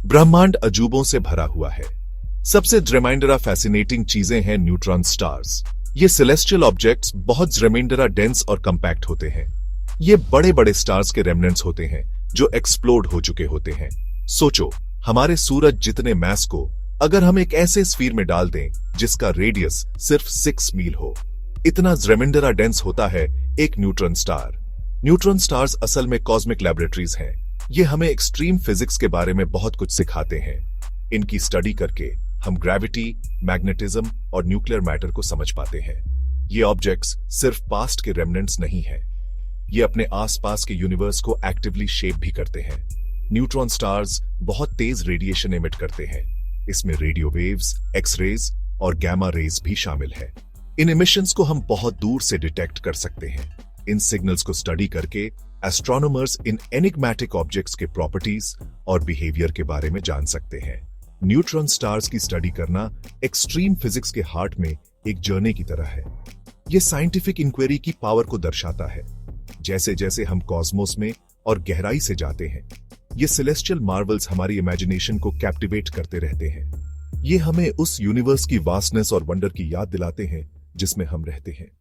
ब्रह्मांड अजूबों से भरा हुआ है। सबसे ड्रेमाइंडरा फैसिनेटिंग चीजें हैं न्यूट्रॉन स्टार्स। ये सेलेस्टियल ऑब्जेक्ट्स बहुत ड्रेमाइंडरा डेंस और कंपैक्ट होते हैं। ये बड़े बड़े स्टार्स के रेमनेंट्स होते हैं जो एक्सप्लोड हो चुके होते हैं। सोचो, हमारे सूरज जितने मास को अगर हम एक ऐसे स्फीयर में डाल दें जिसका रेडियस सिर्फ 6 मील हो, इतना ड्रेमाइंडरा डेंस होता है एक न्यूट्रॉन स्टार। न्यूट्रॉन स्टार्स असल में कॉस्मिक लैबोरेटरीज हैं। ये हमें एक्सट्रीम फिजिक्स के बारे में बहुत कुछ सिखाते हैं। इनकी स्टडी करके हम ग्रेविटी, मैग्नेटिज्म और न्यूक्लियर मैटर को समझ पाते हैं। ये ऑब्जेक्ट्स सिर्फ पास्ट के रेमनेंट्स नहीं हैं, ये अपने आसपास के यूनिवर्स को एक्टिवली शेप भी करते हैं। न्यूट्रॉन स्टार्स बहुत तेज रेडिएशन एमिट करते हैं। इसमें रेडियो वेव्स, एक्स-रेज और गैमा रेज भी शामिल है। इन इमिशंस को हम बहुत दूर से डिटेक्ट कर सकते हैं। इन सिग्नल्स को स्टडी करके एस्ट्रोनॉमर्स इन एनिग्मेटिक ऑब्जेक्ट्स के प्रॉपर्टीज और बिहेवियर के बारे में जान सकते हैं। न्यूट्रॉन स्टार्स की स्टडी करना एक्सट्रीम फिजिक्स के हार्ट में एक जर्नी की तरह है। यह साइंटिफिक इंक्वायरी की पावर को दर्शाता है। जैसे जैसे हम कॉस्मोस में और गहराई से जाते हैं, ये सेलेस्टियल मार्वल्स हमारी इमेजिनेशन को कैप्टिवेट करते रहते हैं। ये हमें उस यूनिवर्स की वास्टनेस और वंडर की याद दिलाते हैं जिसमें हम रहते हैं।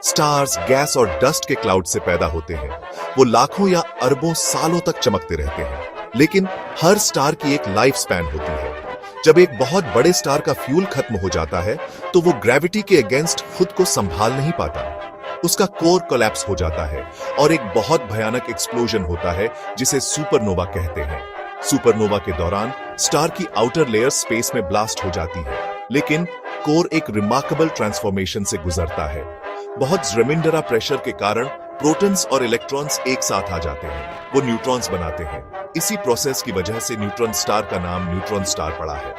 स्टार्स गैस और डस्ट के क्लाउड से पैदा होते हैं। वो लाखों या अरबों सालों तक चमकते रहते हैं, लेकिन हर स्टार की एक लाइफ स्पैन होती है। जब एक बहुत बड़े स्टार का फ्यूल खत्म हो जाता है तो वो ग्रेविटी के अगेंस्ट खुद को संभाल नहीं पाता। उसका कोर कोलैप्स हो जाता है और एक बहुत भयानक एक्सप्लोजन होता है जिसे सुपरनोवा कहते हैं। सुपरनोवा के दौरान स्टार की आउटर लेयर स्पेस में ब्लास्ट हो जाती है, लेकिन कोर एक रिमार्केबल ट्रांसफॉर्मेशन से गुजरता है। बहुत ड्रेमाइंडरा प्रेशर के कारण प्रोटॉन्स और इलेक्ट्रॉन्स एक साथ आ जाते हैं। वो न्यूट्रॉन्स बनाते हैं। इसी प्रोसेस की वजह से न्यूट्रॉन स्टार का नाम न्यूट्रॉन स्टार पड़ा है।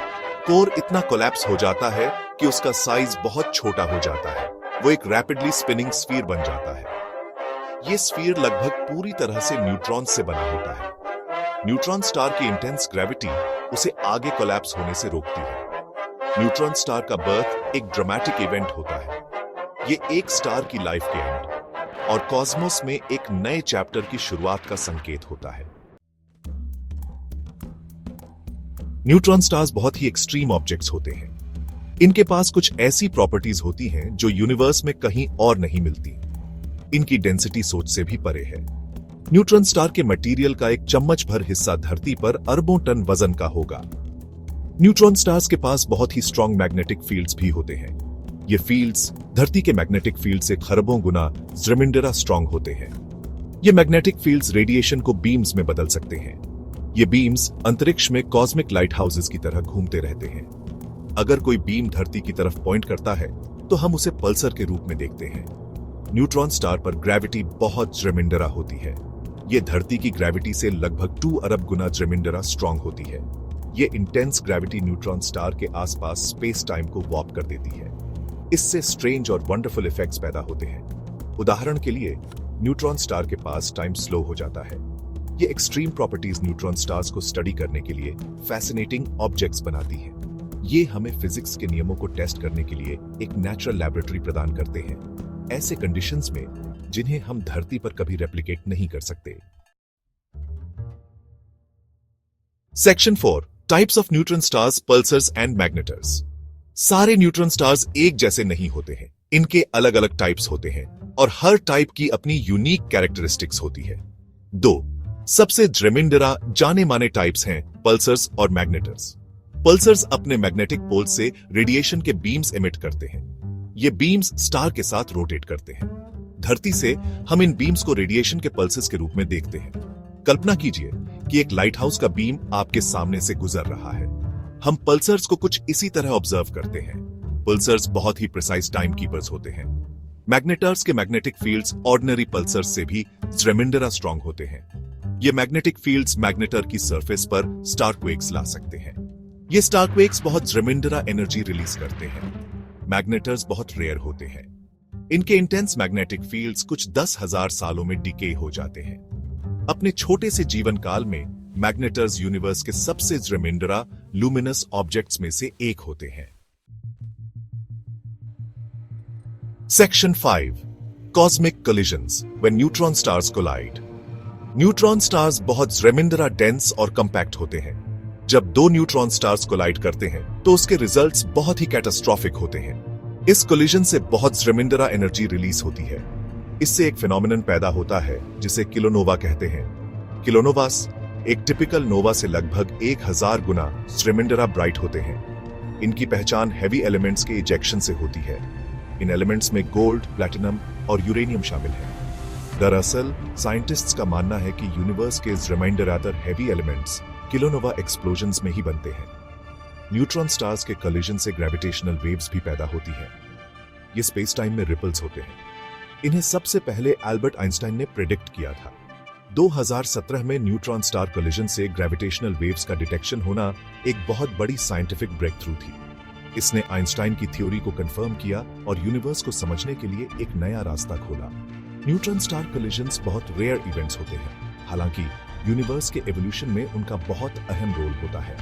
कोर इतना कोलैप्स हो जाता है कि उसका साइज बहुत छोटा हो जाता है। वो एक रैपिडली स्पिनिंग स्फीयर बन जाता है। ये स्फीयर लगभग पूरी तरह से न्यूट्रॉन से बना होता है। न्यूट्रॉन स्टार की इंटेंस ग्रेविटी उसे आगे कोलैप्स होने से रोकती है। न्यूट्रॉन स्टार का बर्थ एक ड्रामेटिक इवेंट होता है। ये एक स्टार की लाइफ के एंड और कॉस्मोस में एक नए चैप्टर की शुरुआत का संकेत होता है। न्यूट्रॉन स्टार्स बहुत ही एक्सट्रीम ऑब्जेक्ट्स होते हैं। इनके पास कुछ ऐसी प्रॉपर्टीज होती हैं जो यूनिवर्स में कहीं और नहीं मिलती। इनकी डेंसिटी सोच से भी परे है। न्यूट्रॉन स्टार के मटेरियल का एक चम्मच भर हिस्सा धरती पर अरबों टन वजन का होगा। न्यूट्रॉन स्टार्स के पास बहुत ही स्ट्रॉन्ग मैग्नेटिक फील्ड्स भी होते हैं। ये फील्ड्स धरती के मैग्नेटिक फील्ड से खरबों गुना ड्रेमाइंडरा स्ट्रॉन्ग होते हैं। ये मैग्नेटिक फील्ड्स रेडिएशन को बीम्स में बदल सकते हैं। ये बीम्स अंतरिक्ष में कॉस्मिक लाइट हाउसेस की तरह घूमते रहते हैं। अगर कोई बीम धरती की तरफ पॉइंट करता है तो हम उसे पल्सर के रूप में देखते हैं। न्यूट्रॉन स्टार पर ग्रेविटी बहुत ड्रेमाइंडरा होती है। ये धरती की ग्रेविटी से लगभग 2 अरब गुना ड्रेमाइंडरा स्ट्रॉन्ग होती है। ये इंटेंस ग्रेविटी न्यूट्रॉन स्टार के आसपास स्पेस टाइम को वॉर्प कर देती है। इससे स्ट्रेंज और वंडरफुल इफेक्ट्स पैदा होते हैं। उदाहरण के लिए, न्यूट्रॉन स्टार के पास टाइम स्लो हो जाता है। ये एक्सट्रीम प्रॉपर्टीज न्यूट्रॉन स्टार्स को स्टडी करने के लिए फैसिनेटिंग ऑब्जेक्ट्स बनाती हैं। ये हमें फिजिक्स के नियमों को टेस्ट करने के लिए एक नेचुरल लैबोरेटरी प्रदान करते हैं, ऐसे कंडीशंस में जिन्हें हम धरती पर कभी रेप्लिकेट नहीं कर सकते। Section 4, types of neutron stars, pulsars and magnetars. सारे न्यूट्रॉन स्टार्स एक जैसे नहीं होते हैं। इनके अलग अलग टाइप्स होते हैं और हर टाइप की अपनी यूनिक कैरेक्टरिस्टिक्स होती है। 2 सबसे ड्रेमाइंडरा जाने माने टाइप्स हैं पल्सर्स और मैग्नेटर्स। पल्सर्स अपने मैग्नेटिक पोल से रेडिएशन के बीम्स एमिट करते हैं। ये बीम्स स्टार के साथ रोटेट करते हैं। धरती से हम इन बीम्स को रेडिएशन के पल्सेस के रूप में देखते हैं। कल्पना कीजिए कि एक लाइट हाउस का बीम आपके सामने से गुजर रहा है। हम पल्सर्स को कुछ इसी तरह ऑब्जर्व करते हैं। पल्सर्स बहुत ही प्रिसाइज टाइम कीपर्स होते हैं। मैग्नेटर्स के मैग्नेटिक फील्ड्स ऑर्डिनरी पल्सर्स से भी ड्रेमाइंडरा स्ट्रॉन्ग होते हैं। ये मैग्नेटिक फील्ड्स मैग्नेटर की सरफेस पर स्टारक्वेक्स ला सकते हैं। ये स्टारक्वेक्स बहुत ड्रेमाइंडरा एनर्जी रिलीज करते हैं। मैग्नेटर्स बहुत रेयर होते हैं। इनके इंटेंस मैग्नेटिक फील्ड्स कुछ 10,000 सालों में डिके हो जाते हैं। अपने छोटे से जीवन काल में मैग्नेटर्स यूनिवर्स के सबसे ड्रेमाइंडरा लुमिनस ऑब्जेक्ट्स में से एक होते हैं। Section 5, cosmic collisions when neutron stars collide. Neutron stars बहुत रेमिंडरा डेंस और कंपैक्ट होते हैं। जब दो न्यूट्रॉन स्टार्स कोलाइड करते हैं तो उसके रिजल्ट्स बहुत ही कैटास्ट्रॉफिक होते हैं। इस कोलिजन से बहुत रेमिंडरा एनर्जी रिलीज होती है। इससे एक फिनोमिनन पैदा होता है जिसे किलोनोवा कहते हैं। किलोनोवास एक टिपिकल नोवा से लगभग 1000 गुना रेमिंडरा ब्राइट होते हैं। इनकी पहचान हैवी एलिमेंट्स के इजेक्शन से होती है। इन एलिमेंट्स में गोल्ड, प्लैटिनम और यूरेनियम शामिल है। दरअसल साइंटिस्ट्स का मानना है कि यूनिवर्स के reminder heavy elements kilonova explosions में ही बनते हैं। न्यूट्रॉन स्टार्स के कोलिजन से ग्रेविटेशनल वेव्स भी पैदा होती हैं। ये स्पेस टाइम में रिपल्स होते हैं। इन्हें सबसे पहले एल्बर्ट आइंस्टाइन ने प्रेडिक्ट किया था। 2017 में न्यूट्रॉन स्टार कोलिजन से ग्रेविटेशनल वेव्स का डिटेक्शन होना एक बहुत बड़ी साइंटिफिक ब्रेक थ्रू थी। इसने आइंस्टाइन की थ्योरी को कंफर्म किया और यूनिवर्स को समझने के लिए एक नया रास्ता खोला। न्यूट्रॉन स्टार कोलिजन्स बहुत रेयर इवेंट्स होते हैं, हालांकि यूनिवर्स के एवोल्यूशन में उनका बहुत अहम रोल होता है।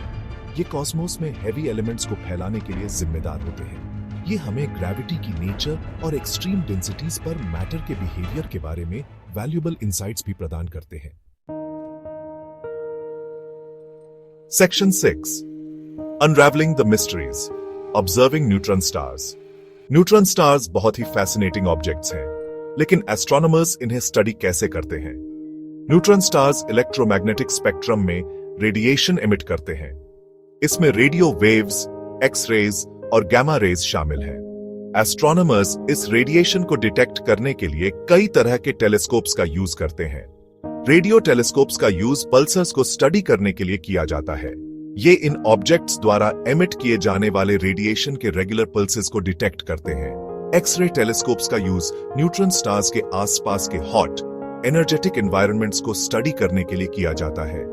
ये कॉस्मोस में हैवी एलिमेंट्स को फैलाने के लिए जिम्मेदार होते हैं। ये हमें ग्रेविटी की नेचर और एक्सट्रीम डेंसिटीज पर मैटर के बिहेवियर के बारे में वैल्यूएबल इंसाइट्स भी प्रदान करते हैं। Section 6 unravelling the mysteries observing neutron stars. Neutron stars बहुत ही फैसिनेटिंग ऑब्जेक्ट्स हैं, लेकिन एस्ट्रोनॉमर्स इन्हें स्टडी कैसे करते हैं? न्यूट्रॉन स्टार्स इलेक्ट्रोमैग्नेटिक स्पेक्ट्रम में रेडिएशन एमिट करते हैं। इसमें रेडियो वेव्स, एक्स-रेज और गामा रेज शामिल हैं। एस्ट्रोनॉमर्स इस रेडिएशन को डिटेक्ट करने के लिए कई तरह के टेलीस्कोप्स का यूज करते हैं। रेडियो टेलीस्कोप्स का यूज पल्सर्स को स्टडी करने के लिए किया जाता है। ये इन ऑब्जेक्ट्स द्वारा एमिट किए जाने वाले रेडिएशन के रेगुलर पल्सेस को डिटेक्ट करते हैं। एक्स-रे टेलीस्कोप्स का यूज न्यूट्रॉन स्टार्स के आसपास के हॉट, एनर्जेटिक एनवायरनमेंट्स को स्टडी करने के लिए किया जाता है।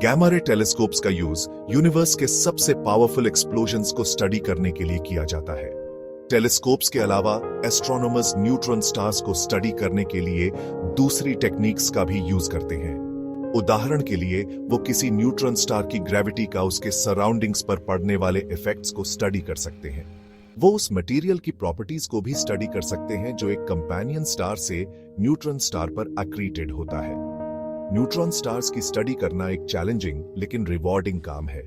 गामा रे टेलीस्कोप्स का यूज यूनिवर्स के सबसे पावरफुल एक्सप्लोजन्स को स्टडी करने के लिए किया जाता है। टेलीस्कोप्स के अलावा एस्ट्रोनॉमर्स न्यूट्रॉन स्टार्स को स्टडी करने के लिए दूसरी टेक्निक्स का भी यूज करते हैं। उदाहरण के लिए वो किसी न्यूट्रॉन स्टार की ग्रेविटी का उसके सराउंडिंग्स पर पड़ने वाले इफेक्ट्स को स्टडी कर सकते हैं। वो उस मटेरियल की प्रॉपर्टीज को भी स्टडी कर सकते हैं जो एक कंपेनियन स्टार से न्यूट्रॉन स्टार पर एक्रीटेड होता है। न्यूट्रॉन स्टार्स की स्टडी करना एक चैलेंजिंग लेकिन रिवॉर्डिंग काम है।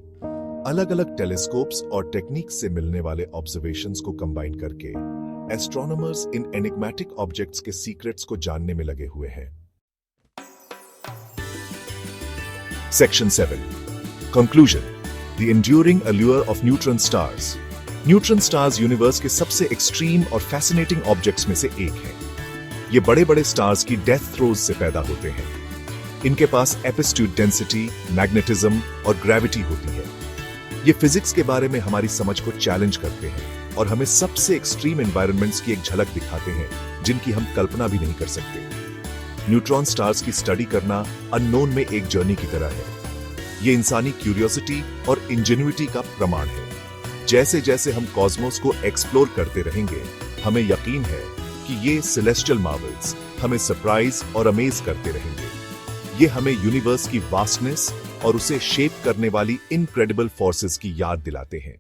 अलग अलग टेलीस्कोप्स और टेक्निक्स से मिलने वाले ऑब्जर्वेशंस को कंबाइन करके एस्ट्रोनॉमर्स इन एनिग्मेटिक ऑब्जेक्ट्स के सीक्रेट्स को जानने में लगे हुए हैं। Section 7 conclusion the enduring allure of neutron stars. Neutron stars universe के सबसे एक्सट्रीम और फैसिनेटिंग ऑब्जेक्ट्स में से एक है। ये बड़े बड़े स्टार्स की डेथ थ्रोज से पैदा होते हैं। इनके पास एपिस्ट्यूट डेंसिटी, मैग्नेटिज्म और ग्रेविटी होती है। ये फिजिक्स के बारे में हमारी समझ को चैलेंज करते हैं और हमें सबसे एक्सट्रीम एनवायरनमेंट्स की एक झलक दिखाते हैं जिनकी हम कल्पना भी नहीं कर सकते। न्यूट्रॉन स्टार्स की स्टडी करना अननोन में एक जर्नी की तरह है। ये इंसानी क्यूरियोसिटी और इंजेन्युइटी का प्रमाण है। जैसे जैसे हम कॉस्मोस को एक्सप्लोर करते रहेंगे, हमें यकीन है कि ये सेलेस्टियल मार्वल्स हमें सरप्राइज और अमेज करते रहेंगे। ये हमें यूनिवर्स की वास्टनेस और उसे शेप करने वाली इनक्रेडिबल फोर्सेस की याद दिलाते हैं।